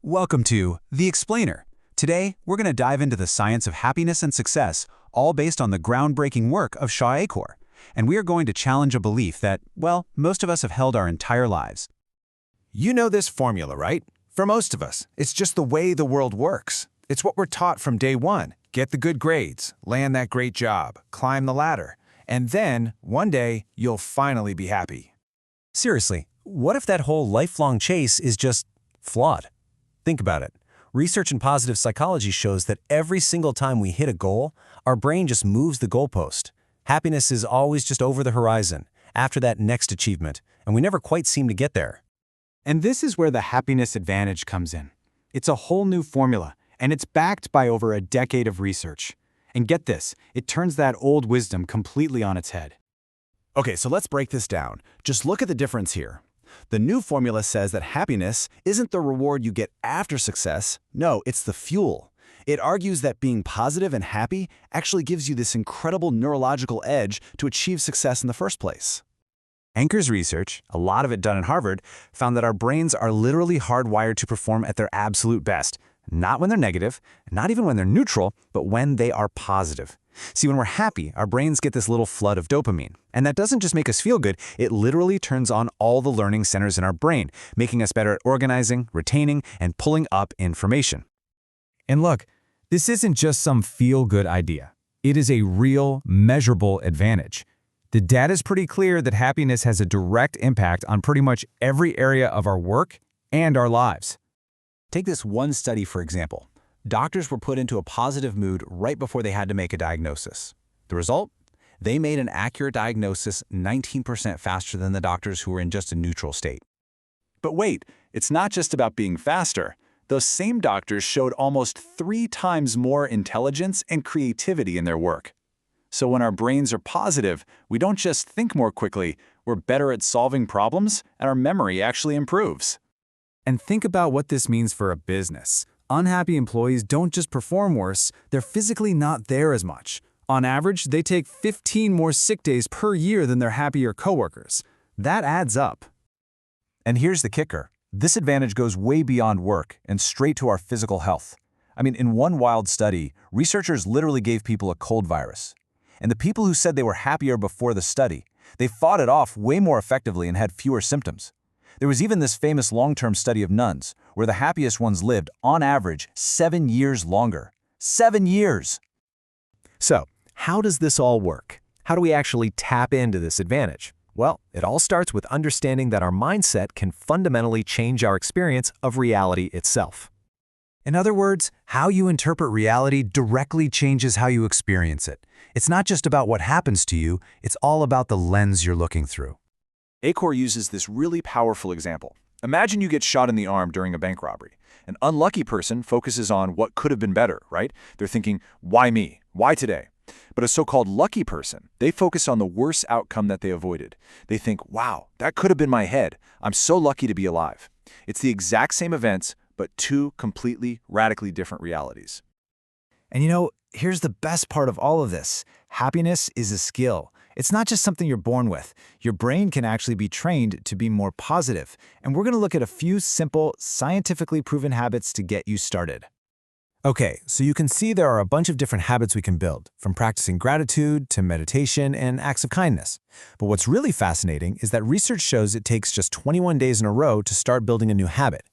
Welcome to The Explainer. Today, we're going to dive into the science of happiness and success, all based on the groundbreaking work of Shawn Achor. And we are going to challenge a belief that, well, most of us have held our entire lives. You know this formula, right? For most of us, it's just the way the world works. It's what we're taught from day one. Get the good grades, land that great job, climb the ladder, and then, one day, you'll finally be happy. Seriously, what if that whole lifelong chase is just flawed? Think about it. Research in positive psychology shows that every single time we hit a goal, our brain just moves the goalpost. Happiness is always just over the horizon, after that next achievement, and we never quite seem to get there. And this is where the happiness advantage comes in. It's a whole new formula, and it's backed by over a decade of research. And get this, it turns that old wisdom completely on its head. Okay, so let's break this down. Just look at the difference here. The new formula says that happiness isn't the reward you get after success. No, it's the fuel. It argues that being positive and happy actually gives you this incredible neurological edge to achieve success in the first place. Anchor's research, a lot of it done at Harvard, found that our brains are literally hardwired to perform at their absolute best. Not when they're negative, not even when they're neutral, but when they are positive. See, when we're happy, our brains get this little flood of dopamine. And that doesn't just make us feel good, it literally turns on all the learning centers in our brain, making us better at organizing, retaining, and pulling up information. And look, this isn't just some feel-good idea. It is a real, measurable advantage. The data is pretty clear that happiness has a direct impact on pretty much every area of our work and our lives. Take this one study, for example. Doctors were put into a positive mood right before they had to make a diagnosis. The result? They made an accurate diagnosis 19% faster than the doctors who were in just a neutral state. But wait, it's not just about being faster. Those same doctors showed almost 3 times more intelligence and creativity in their work. So when our brains are positive, we don't just think more quickly, we're better at solving problems, and our memory actually improves. And think about what this means for a business. Unhappy employees don't just perform worse, they're physically not there as much. On average, they take 15 more sick days per year than their happier coworkers. That adds up. And here's the kicker. This advantage goes way beyond work and straight to our physical health. I mean, in one wild study, researchers literally gave people a cold virus. And the people who said they were happier before the study, they fought it off way more effectively and had fewer symptoms. There was even this famous long-term study of nuns, where the happiest ones lived, on average, 7 years longer. 7 years! So, how does this all work? How do we actually tap into this advantage? Well, it all starts with understanding that our mindset can fundamentally change our experience of reality itself. In other words, how you interpret reality directly changes how you experience it. It's not just about what happens to you, it's all about the lens you're looking through. Achor uses this really powerful example. Imagine you get shot in the arm during a bank robbery. An unlucky person focuses on what could have been better, right? They're thinking, why me? Why today? But a so-called lucky person, they focus on the worst outcome that they avoided. They think, wow, that could have been my head. I'm so lucky to be alive. It's the exact same events, but 2 completely, radically different realities. And you know, here's the best part of all of this. Happiness is a skill. It's not just something you're born with. Your brain can actually be trained to be more positive. And we're going to look at a few simple, scientifically proven habits to get you started. Okay, so you can see there are a bunch of different habits we can build, from practicing gratitude to meditation and acts of kindness. But what's really fascinating is that research shows it takes just 21 days in a row to start building a new habit.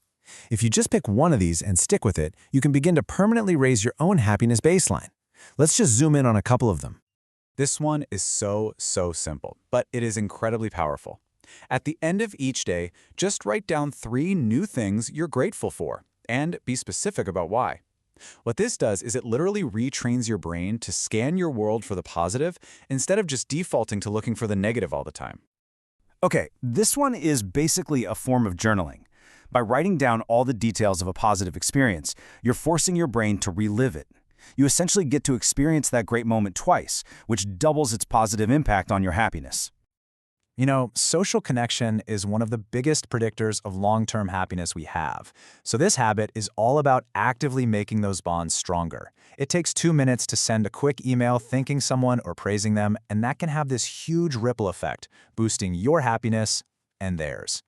If you just pick one of these and stick with it, you can begin to permanently raise your own happiness baseline. Let's just zoom in on a couple of them. This one is so simple, but it is incredibly powerful. At the end of each day, just write down 3 new things you're grateful for, and be specific about why. What this does is it literally retrains your brain to scan your world for the positive instead of just defaulting to looking for the negative all the time. Okay, this one is basically a form of journaling. By writing down all the details of a positive experience, you're forcing your brain to relive it. You essentially get to experience that great moment twice, which doubles its positive impact on your happiness. You know, social connection is one of the biggest predictors of long-term happiness we have. So this habit is all about actively making those bonds stronger. It takes 2 minutes to send a quick email thanking someone or praising them, and that can have this huge ripple effect, boosting your happiness and theirs.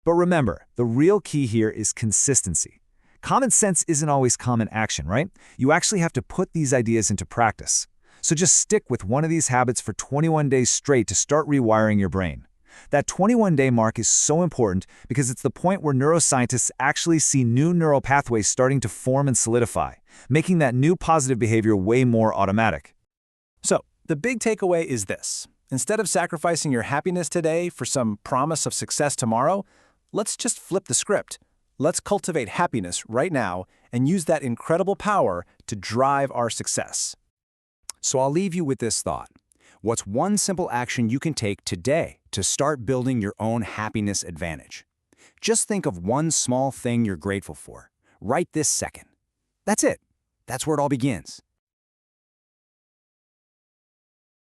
But remember, the real key here is consistency. Common sense isn't always common action, right? You actually have to put these ideas into practice. So just stick with one of these habits for 21 days straight to start rewiring your brain. That 21-day mark is so important because it's the point where neuroscientists actually see new neural pathways starting to form and solidify, making that new positive behavior way more automatic. So, the big takeaway is this. Instead of sacrificing your happiness today for some promise of success tomorrow, let's just flip the script. Let's cultivate happiness right now and use that incredible power to drive our success. So I'll leave you with this thought. What's one simple action you can take today to start building your own happiness advantage? Just think of one small thing you're grateful for, right this second. That's it. That's where it all begins.